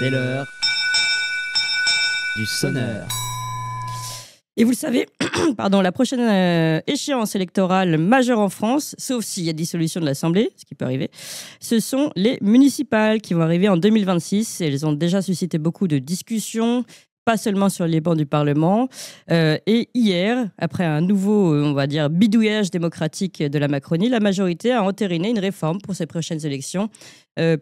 C'est l'heure du sonneur. Et vous le savez, pardon, la prochaine échéance électorale majeure en France, sauf s'il y a dissolution de l'Assemblée, ce qui peut arriver, ce sont les municipales qui vont arriver en 2026. Et elles ont déjà suscité beaucoup de discussions, pas seulement sur les bancs du Parlement. Et hier, après un nouveau, on va dire, bidouillage démocratique de la Macronie, la majorité a entériné une réforme pour ces prochaines élections,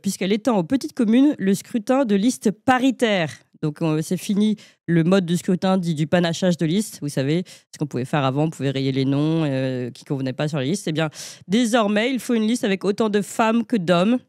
puisqu'elle étend aux petites communes le scrutin de liste paritaire. Donc, c'est fini le mode de scrutin dit du panachage de liste. Vous savez, ce qu'on pouvait faire avant, on pouvait rayer les noms qui ne convenaient pas sur la liste. Eh bien, désormais, il faut une liste avec autant de femmes que d'hommes.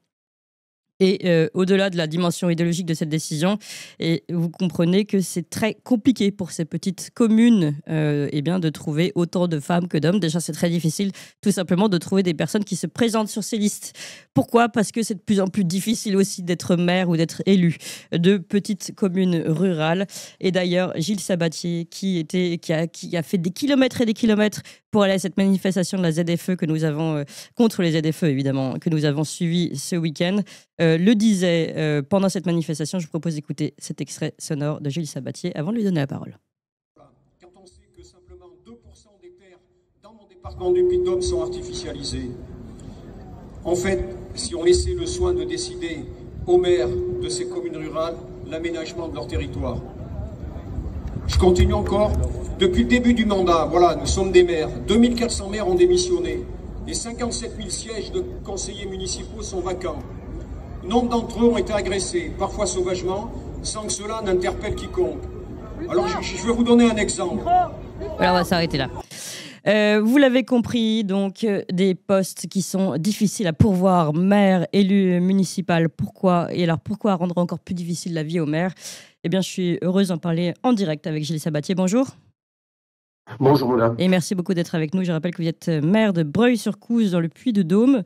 Et au-delà de la dimension idéologique de cette décision, et vous comprenez que c'est très compliqué pour ces petites communes de trouver autant de femmes que d'hommes. Déjà, c'est très difficile tout simplement de trouver des personnes qui se présentent sur ces listes. Pourquoi ? Parce que c'est de plus en plus difficile aussi d'être maire ou d'être élu de petites communes rurales. Et d'ailleurs, Gilles Sabatier, qui a fait des kilomètres et des kilomètres pour aller à cette manifestation de la ZFE que nous avons, contre les ZFE évidemment, que nous avons suivi ce week-end, le disait pendant cette manifestation. Je vous propose d'écouter cet extrait sonore de Gilles Sabatier avant de lui donner la parole. Quand on sait que simplement 2% des terres dans mon département du Puy-de-Dôme sont artificialisées, en fait, si on laissait le soin de décider aux maires de ces communes rurales l'aménagement de leur territoire. Je continue encore. Depuis le début du mandat, voilà, nous sommes des maires. 2400 maires ont démissionné. Et 57 000 sièges de conseillers municipaux sont vacants. Nombre d'entre eux ont été agressés, parfois sauvagement, sans que cela n'interpelle quiconque. Alors, je vais vous donner un exemple. Voilà, on va s'arrêter là. Vous l'avez compris, donc des postes qui sont difficiles à pourvoir, maire, élu municipal. Pourquoi ? Et alors, pourquoi rendre encore plus difficile la vie aux maires ? Eh bien, je suis heureuse d'en parler en direct avec Gilles Sabatier. Bonjour. Bonjour madame. Et merci beaucoup d'être avec nous. Je rappelle que vous êtes maire de Breuil-sur-Couze dans le Puy-de-Dôme.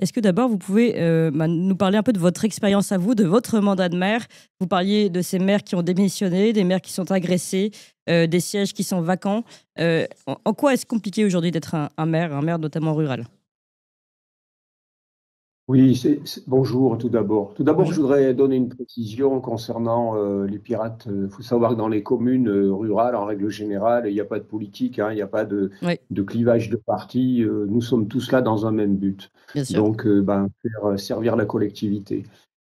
Est-ce que d'abord vous pouvez nous parler un peu de votre expérience à vous, de votre mandat de maire ? Vous parliez de ces maires qui ont démissionné, des maires qui sont agressés, des sièges qui sont vacants. En quoi est-ce compliqué aujourd'hui d'être un maire notamment rural ? Oui, bonjour tout d'abord. Tout d'abord, Bonjour. je voudrais donner une précision concernant les pirates. Il faut savoir que dans les communes rurales, en règle générale, il n'y a pas de politique, il n'y a pas de clivage de parti. Nous sommes tous là dans un même but. Bien sûr. Donc, faire servir la collectivité.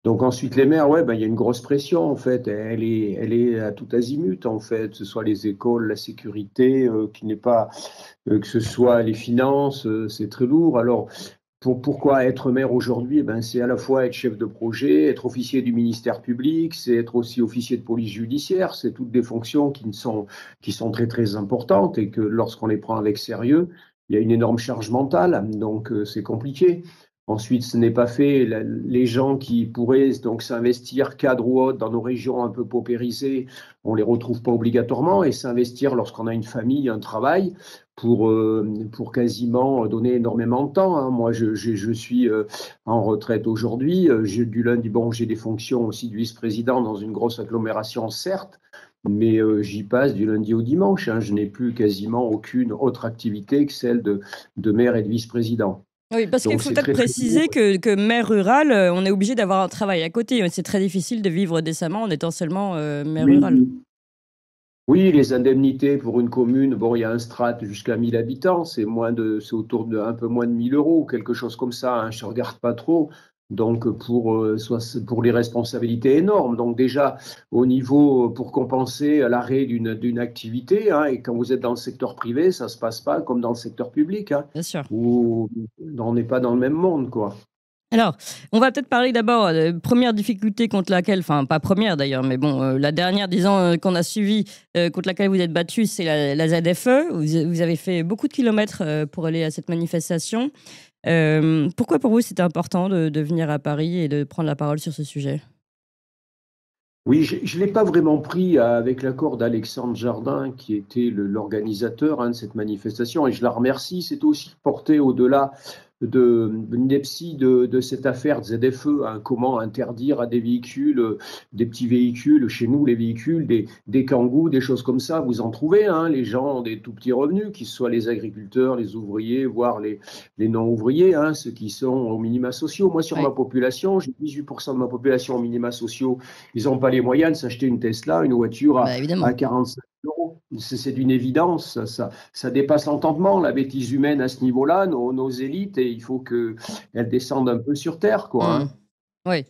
Donc ensuite, les maires, il y a une grosse pression, en fait. Elle est à tout azimut, en fait. Que ce soit les écoles, la sécurité, que ce soit les finances, c'est très lourd. Alors, pourquoi être maire aujourd'hui ? C'est à la fois être chef de projet, être officier du ministère public, c'est être aussi officier de police judiciaire. C'est toutes des fonctions qui sont très très importantes et que lorsqu'on les prend avec sérieux, il y a une énorme charge mentale, donc c'est compliqué. Ensuite, ce n'est pas fait. Les gens qui pourraient donc s'investir cadre ou autre dans nos régions un peu paupérisées, on les retrouve pas obligatoirement, et s'investir lorsqu'on a une famille, un travail, pour quasiment donner énormément de temps. Moi, je suis en retraite aujourd'hui. Du lundi, j'ai des fonctions aussi de vice-président dans une grosse agglomération, certes, mais j'y passe du lundi au dimanche. Je n'ai plus quasiment aucune autre activité que celle de maire et de vice-président. Oui, parce qu'il faut peut-être préciser que maire rural, on est obligé d'avoir un travail à côté. C'est très difficile de vivre décemment en étant seulement maire rural. Oui, les indemnités pour une commune, il y a un strat jusqu'à 1000 habitants, c'est autour de un peu moins de 1000 euros ou quelque chose comme ça, je ne regarde pas trop. Donc, pour les responsabilités énormes. Donc, déjà, au niveau, pour compenser l'arrêt d'une activité, et quand vous êtes dans le secteur privé, ça ne se passe pas comme dans le secteur public, Bien sûr. Où on n'est pas dans le même monde, quoi. Alors, on va peut-être parler d'abord de première difficulté contre laquelle, enfin pas première d'ailleurs, mais la dernière, disons, qu'on a suivie, contre laquelle vous êtes battu, c'est la ZFE. Vous avez fait beaucoup de kilomètres pour aller à cette manifestation. Pourquoi pour vous c'était important de venir à Paris et de prendre la parole sur ce sujet ? Oui, je ne l'ai pas vraiment pris avec l'accord d'Alexandre Jardin, qui était l'organisateur de cette manifestation, et je la remercie. C'est aussi porté au-delà l'ineptie de cette affaire de ZFE, hein, comment interdire à des véhicules, des petits véhicules, chez nous les véhicules, des Kangoo, des choses comme ça, vous en trouvez, hein, les gens ont des tout petits revenus, qu'ils soient les agriculteurs, les ouvriers, voire les non-ouvriers, hein, ceux qui sont aux minima sociaux. Moi, sur ma population, j'ai 18% de ma population aux minima sociaux, ils n'ont pas les moyens de s'acheter une Tesla, une voiture à 45 euros. C'est d'une évidence, ça dépasse l'entendement, la bêtise humaine à ce niveau-là, nos élites, et il faut qu'elles descendent un peu sur terre, quoi. Hein. Oui.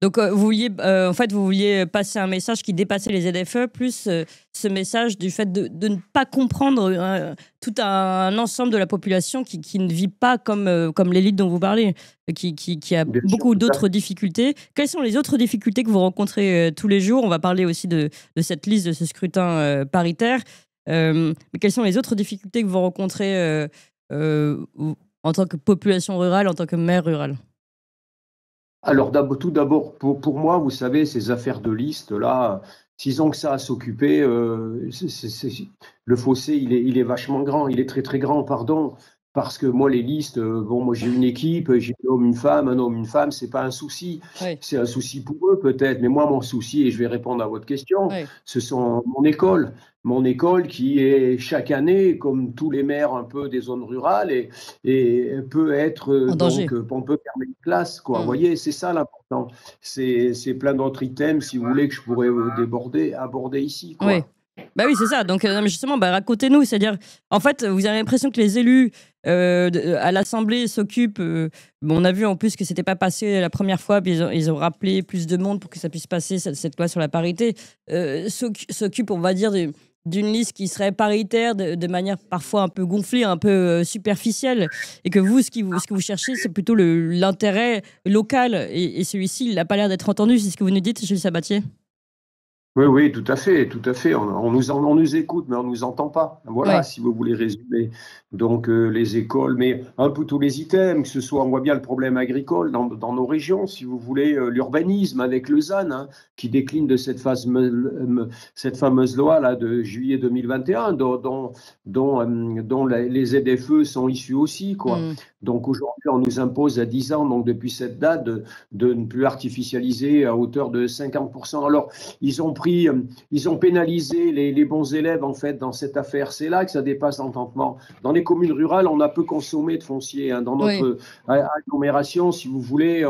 Donc, vous vouliez passer un message qui dépassait les ZFE, plus ce message du fait de ne pas comprendre tout un ensemble de la population qui ne vit pas comme l'élite dont vous parlez, qui a beaucoup d'autres difficultés. Quelles sont les autres difficultés que vous rencontrez tous les jours? On va parler aussi de cette liste, de ce scrutin paritaire. Mais quelles sont les autres difficultés que vous rencontrez en tant que population rurale, en tant que maire rural? Alors, tout d'abord, pour moi, vous savez, ces affaires de liste, là, s'ils ont que ça à s'occuper, le fossé, il est vachement grand, il est très, très grand, pardon. Parce que moi, les listes, moi j'ai une équipe, j'ai un homme, une femme, c'est pas un souci. Oui. C'est un souci pour eux peut-être, mais moi, mon souci, et je vais répondre à votre question, ce sont mon école. Mon école qui est chaque année, comme tous les maires un peu des zones rurales, et peut être, donc, on peut fermer une classe, quoi. Vous voyez, c'est ça l'important. C'est plein d'autres items, si vous voulez, que je pourrais aborder ici, quoi. Oui. Bah oui, c'est ça. Donc, justement, racontez-nous. C'est-à-dire, en fait, vous avez l'impression que les élus à l'Assemblée s'occupent. On a vu en plus que c'était pas passé la première fois, puis ils ont rappelé plus de monde pour que ça puisse passer, cette loi sur la parité. S'occupent, on va dire, d'une liste qui serait paritaire de manière parfois un peu gonflée, un peu superficielle, et que vous, ce que vous cherchez, c'est plutôt l'intérêt local, et celui-ci, il n'a pas l'air d'être entendu. C'est ce que vous nous dites, Jules Sabatier? Oui, tout à fait, tout à fait. On nous écoute, mais on ne nous entend pas. Voilà, si vous voulez résumer. Donc, les écoles, mais un peu tous les items, que ce soit, on voit bien le problème agricole dans nos régions, si vous voulez, l'urbanisme avec le ZAN, hein, qui décline de cette fameuse loi là, de juillet 2021, dont les ZFE sont issus aussi, quoi. Donc, aujourd'hui, on nous impose à 10 ans, donc depuis cette date, de ne plus artificialiser à hauteur de 50%. Alors, ils ont pénalisé les bons élèves, en fait, dans cette affaire. C'est là que ça dépasse l'entendement. Dans les communes rurales, on a peu consommé de foncier. Hein. Dans notre agglomération, si vous voulez,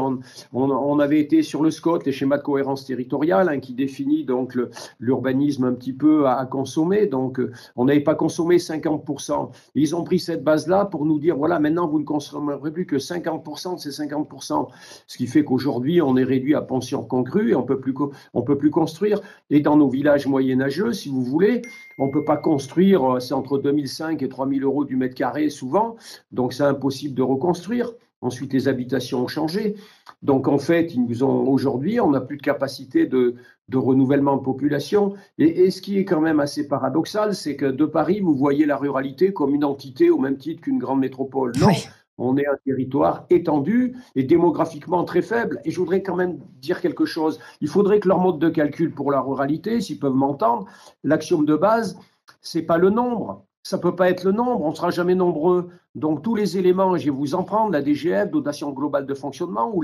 on avait été sur le SCOT, les schémas de cohérence territoriale, hein, qui définit donc l'urbanisme un petit peu à consommer. Donc, on n'avait pas consommé 50%. Et ils ont pris cette base-là pour nous dire, voilà, maintenant, vous ne consommerez plus que 50% de ces 50%. Ce qui fait qu'aujourd'hui, on est réduit à pension congrue et on peut plus construire. Et dans nos villages moyenâgeux, si vous voulez, on ne peut pas construire, c'est entre 2005 et 3000 euros du mètre carré souvent, donc c'est impossible de reconstruire. Ensuite, les habitations ont changé. Donc, en fait, aujourd'hui, on n'a plus de capacité de renouvellement de population. Et ce qui est quand même assez paradoxal, c'est que de Paris, vous voyez la ruralité comme une entité au même titre qu'une grande métropole. Non. Oui. On est un territoire étendu et démographiquement très faible. Et je voudrais quand même dire quelque chose. Il faudrait que leur mode de calcul pour la ruralité, s'ils peuvent m'entendre, l'axiome de base, c'est pas le nombre. Ça ne peut pas être le nombre, on ne sera jamais nombreux. Donc tous les éléments, je vais vous en prendre, la DGF, dotation globale de fonctionnement, ou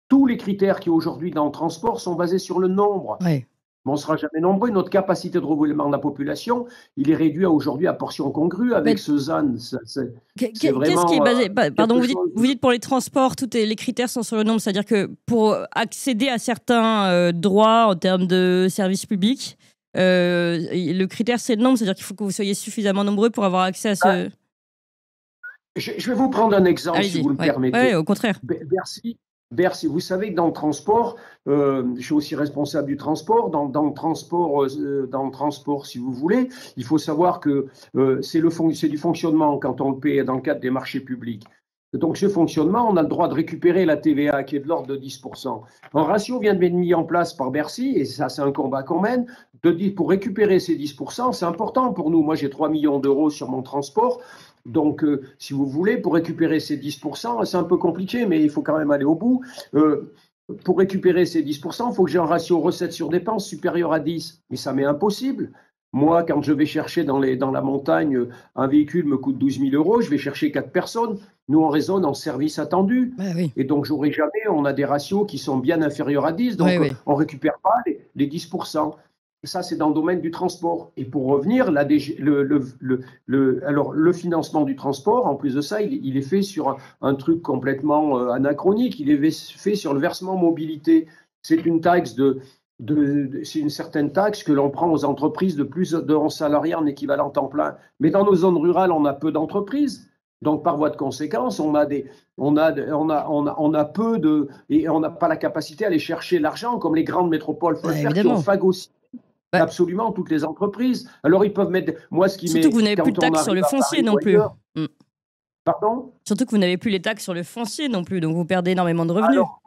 tous les critères qui aujourd'hui dans le transport sont basés sur le nombre. Oui. On ne sera jamais nombreux. Notre capacité de renouvellement de la population, il est réduit aujourd'hui à portion congrue avec ce ZAN. C'est vraiment, qu'est-ce qui est basé pardon, vous dites pour les transports, les critères sont sur le nombre. C'est-à-dire que pour accéder à certains droits en termes de services publics, le critère, c'est le nombre. C'est-à-dire qu'il faut que vous soyez suffisamment nombreux pour avoir accès à ce... Je vais vous prendre un exemple, si vous le permettez. Oui, au contraire. Bercy, vous savez que dans le transport, je suis aussi responsable du transport. Dans le transport, si vous voulez, il faut savoir que c'est du fonctionnement quand on le paie dans le cadre des marchés publics. Donc, ce fonctionnement, on a le droit de récupérer la TVA qui est de l'ordre de 10%. Un ratio vient d'être mis en place par Bercy, et ça, c'est un combat qu'on mène, pour récupérer ces 10%. C'est important pour nous. Moi, j'ai 3 millions d'euros sur mon transport. Donc, si vous voulez, pour récupérer ces 10%, c'est un peu compliqué, mais il faut quand même aller au bout. Pour récupérer ces 10%, il faut que j'ai un ratio recettes sur dépenses supérieur à 10. Mais ça m'est impossible. Moi, quand je vais chercher dans la montagne, un véhicule me coûte 12 000 euros, je vais chercher 4 personnes. Nous, on raisonne en service attendu. Ouais, oui. Et donc, j'aurais jamais, on a des ratios qui sont bien inférieurs à 10, donc Ouais, oui. on ne récupère pas les 10%. Ça, c'est dans le domaine du transport. Et pour revenir, là, alors, le financement du transport, en plus de ça, il est fait sur un truc complètement anachronique. Il est fait sur le versement mobilité. C'est une taxe c'est une certaine taxe que l'on prend aux entreprises de plus de 11 salariés en équivalent temps plein. Mais dans nos zones rurales, on a peu d'entreprises. Donc, par voie de conséquence, on a peu de, et on n'a pas la capacité à aller chercher l'argent comme les grandes métropoles peuvent faire, qui ont phagocyté absolument toutes les entreprises. Alors, ils peuvent mettre, moi, ce qui Surtout que vous n'avez plus de taxes sur le foncier non plus. Pardon ? Surtout que vous n'avez plus les taxes sur le foncier non plus, donc vous perdez énormément de revenus. Alors,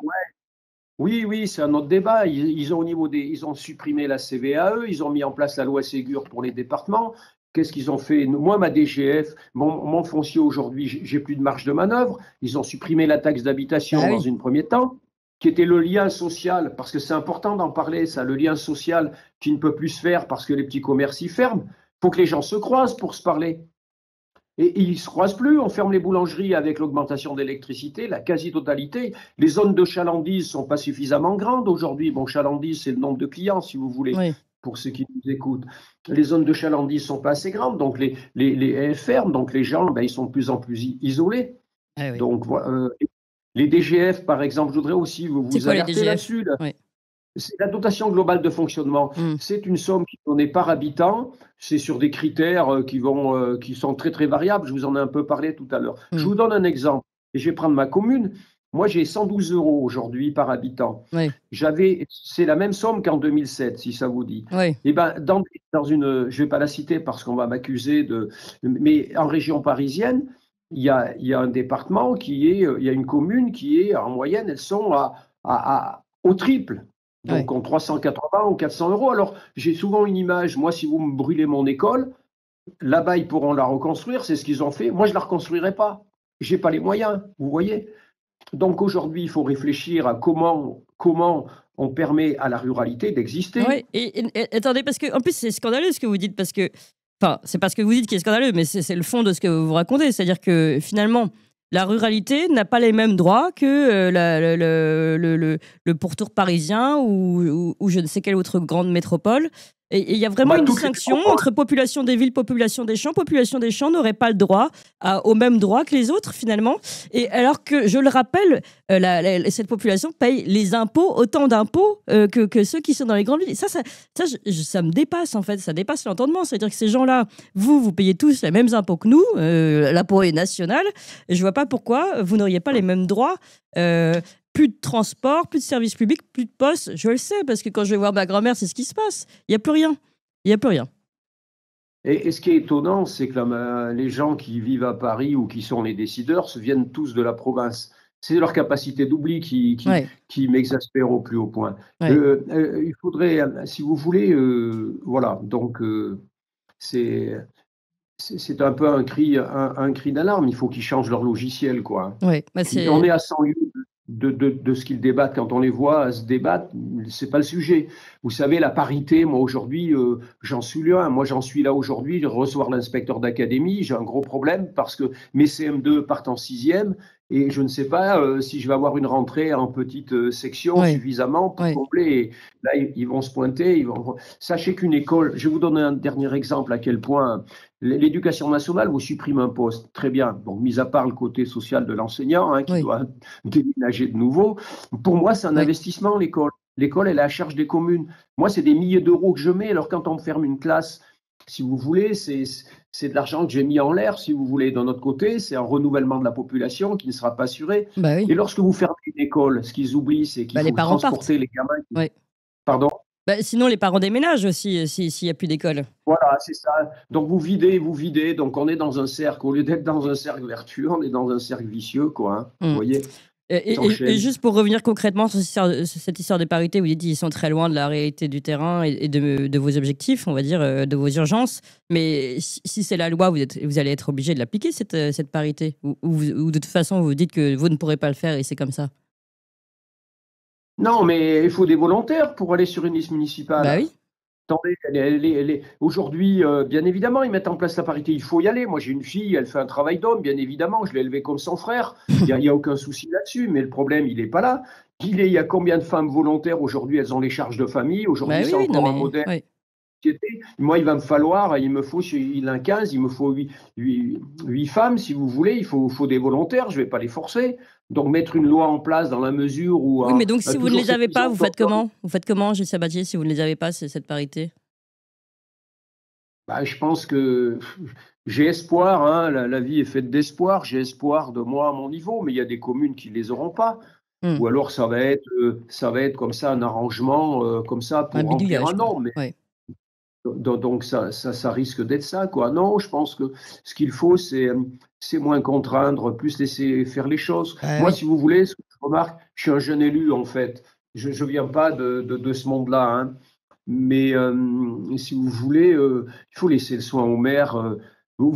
oui, c'est un autre débat. Ils ont supprimé la CVAE, ils ont mis en place la loi Ségur pour les départements. Qu'est-ce qu'ils ont fait? Moi, ma DGF, mon foncier aujourd'hui, j'ai plus de marge de manœuvre. Ils ont supprimé la taxe d'habitation dans un premier temps, qui était le lien social, parce que c'est important d'en parler, ça, le lien social qui ne peut plus se faire parce que les petits commerces y ferment. Il faut que les gens se croisent pour se parler. Et ils ne se croisent plus, on ferme les boulangeries avec l'augmentation d'électricité, la quasi-totalité. Les zones de chalandise ne sont pas suffisamment grandes aujourd'hui. Bon, chalandise, c'est le nombre de clients, si vous voulez, pour ceux qui nous écoutent. Les zones de chalandise ne sont pas assez grandes, donc elles ferment, donc les gens, ils sont de plus en plus isolés. Donc, les DGF, par exemple, je voudrais aussi vous alerter là-dessus. C'est la dotation globale de fonctionnement. C'est une somme qui est donnée par habitant. C'est sur des critères qui sont très, très variables. Je vous en ai un peu parlé tout à l'heure. Je vous donne un exemple. Et je vais prendre ma commune. Moi, j'ai 112 € aujourd'hui par habitant. C'est la même somme qu'en 2007, si ça vous dit. Et dans une, je ne vais pas la citer parce qu'on va m'accuser mais en région parisienne, il y a un département il y a une commune qui est, en moyenne, elles sont au triple. Donc, en 380 ou 400 €. Alors, j'ai souvent une image. Moi, si vous me brûlez mon école, là-bas, ils pourront la reconstruire. C'est ce qu'ils ont fait. Moi, je ne la reconstruirai pas. Je n'ai pas les moyens, vous voyez. Donc, aujourd'hui, il faut réfléchir à comment on permet à la ruralité d'exister. Oui, et attendez, parce que en plus, c'est scandaleux ce que vous dites, parce que, enfin, c'est pas ce que vous dites qui est scandaleux, mais c'est le fond de ce que vous racontez. C'est-à-dire que, finalement, la ruralité n'a pas les mêmes droits que le pourtour parisien ou je ne sais quelle autre grande métropole. Et il y a vraiment une distinction entre population des villes, population des champs. Population des champs n'aurait pas le droit au même droit que les autres, finalement. Et alors que, je le rappelle, cette population paye les impôts, autant d'impôts que ceux qui sont dans les grandes villes. Ça me dépasse, en fait. Ça dépasse l'entendement. C'est-à-dire que ces gens-là, vous payez tous les mêmes impôts que nous. L'impôt est national. Et je ne vois pas pourquoi vous n'auriez pas les mêmes droits. Plus de transport, plus de services publics, plus de postes. Je le sais, parce que quand je vais voir ma grand-mère, c'est ce qui se passe. Il n'y a plus rien. Il n'y a plus rien. Et ce qui est étonnant, c'est que les gens qui vivent à Paris ou qui sont les décideurs viennent tous de la province. C'est leur capacité d'oubli qui m'exaspère au plus haut point. Il faudrait, si vous voulez, voilà, donc c'est un peu un cri d'alarme. Il faut qu'ils changent leur logiciel, quoi. On est à 100 lieues de ce qu'ils débattent. Quand on les voit se débattre, c'est pas le sujet. Vous savez, la parité, moi aujourd'hui, j'en suis là. Moi, j'en suis là aujourd'hui de recevoir l'inspecteur d'académie. J'ai un gros problème parce que mes CM2 partent en 6e et je ne sais pas si je vais avoir une rentrée en petite section suffisamment pour combler. Et là, ils vont se pointer. Sachez qu'une école, je vais vous donner un dernier exemple à quel point l'éducation nationale vous supprime un poste. Très bien. Donc, mis à part le côté social de l'enseignant qui doit déménager de nouveau, pour moi, c'est un investissement, l'école. L'école, elle est à charge des communes. Moi, c'est des milliers d'euros que je mets. Alors, quand on me ferme une classe, si vous voulez, c'est de l'argent que j'ai mis en l'air, si vous voulez. D'un autre côté, c'est un renouvellement de la population qui ne sera pas assuré. Et lorsque vous fermez une école, ce qu'ils oublient, c'est qu'il faut transporter les gamins. Pardon ? Sinon, les parents déménagent aussi s'il n'y a plus d'école. Voilà, c'est ça. Donc, vous videz. Donc, on est dans un cercle. Au lieu d'être dans un cercle vertueux, on est dans un cercle vicieux, quoi. Vous voyez ? Et juste pour revenir concrètement sur cette histoire de parité, vous dites qu'ils sont très loin de la réalité du terrain et de vos objectifs, on va dire, de vos urgences. Mais si c'est la loi, vous allez être obligé de l'appliquer, cette parité. Ou de toute façon, vous dites que vous ne pourrez pas le faire et c'est comme ça. Non, mais il faut des volontaires pour aller sur une liste municipale. Bah oui. Attendez, aujourd'hui, bien évidemment, ils mettent en place la parité. Il faut y aller. Moi, j'ai une fille, elle fait un travail d'homme, bien évidemment. Je l'ai élevée comme son frère. Il y a aucun souci là-dessus. Mais le problème, il n'est pas là. Il y a combien de femmes volontaires aujourd'hui? Elles ont les charges de famille. Aujourd'hui, Bah oui, c'est oui, non, encore un mais modèle. oui. Moi, il me faut, il a 15, il me faut 8 femmes, si vous voulez, il faut des volontaires, je ne vais pas les forcer. Donc, mettre une loi en place dans la mesure où... Oui, mais donc si vous ne toujours les avez cette pas, vision vous faites d'homme, comment? Vous faites comment, Gilles Sabatier, si vous ne les avez pas, cette parité? je pense que j'ai espoir, hein, la vie est faite d'espoir, j'ai espoir de moi à mon niveau, mais il y a des communes qui ne les auront pas. Ou alors ça va être comme ça un arrangement comme ça Un pour remplir bidouillage, un quoi. nombre. Ouais. Donc ça risque d'être ça, quoi. Non, je pense que ce qu'il faut, c'est moins contraindre, plus laisser faire les choses. Bah Moi, oui. si vous voulez, ce que je remarque, je suis un jeune élu, en fait. Je ne viens pas de ce monde-là, hein. Mais si vous voulez, il faut laisser le soin aux maires.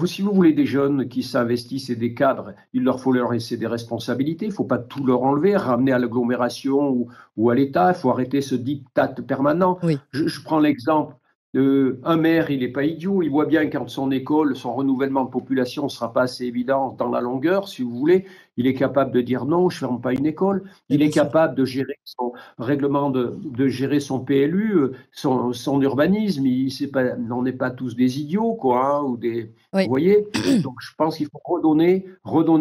Si vous voulez des jeunes qui s'investissent et des cadres, il leur faut leur laisser des responsabilités. Il ne faut pas tout leur enlever, ramener à l'agglomération ou à l'État. Il faut arrêter ce diktat permanent. Oui. Je prends l'exemple. Un maire, il n'est pas idiot, il voit bien quand son école, son renouvellement de population ne sera pas assez évident dans la longueur, si vous voulez, il est capable de dire non, je ne ferme pas une école, il est capable de gérer son règlement, de gérer son PLU, son urbanisme, on n'est pas tous des idiots, quoi, hein, Oui. vous voyez. Donc je pense qu'il faut redonner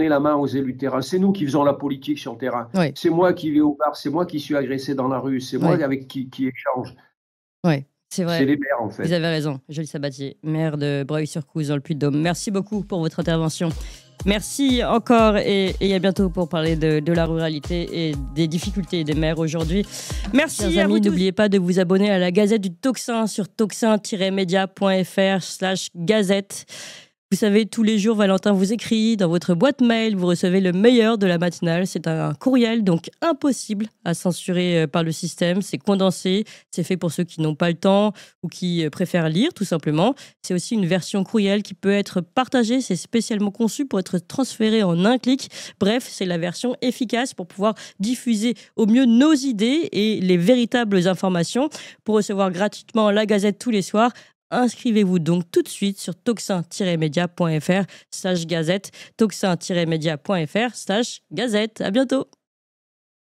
la main aux élus de terrain. C'est nous qui faisons la politique sur le terrain. Oui. C'est moi qui vais au bar, c'est moi qui suis agressé dans la rue, c'est moi avec qui échange. Oui. C'est vrai. C'est les maires, en fait. Vous avez raison. Gilles Sabatier, maire de Breuil-sur-Couze dans le Puy-de-Dôme. Merci beaucoup pour votre intervention. Merci encore et à bientôt pour parler de la ruralité et des difficultés des maires aujourd'hui. Merci chers amis, n'oubliez pas de vous abonner à la Gazette du Tocsin sur tocsin-media.fr/gazette. Vous savez, tous les jours, Valentin vous écrit dans votre boîte mail, vous recevez le meilleur de la matinale. C'est un courriel, donc impossible à censurer par le système. C'est condensé, c'est fait pour ceux qui n'ont pas le temps ou qui préfèrent lire, tout simplement. C'est aussi une version courriel qui peut être partagée. C'est spécialement conçu pour être transféré en un clic. Bref, c'est la version efficace pour pouvoir diffuser au mieux nos idées et les véritables informations. Pour recevoir gratuitement la Gazette tous les soirs, inscrivez-vous donc tout de suite sur tocsin-media.fr/gazette, tocsin-media.fr/gazette. À bientôt.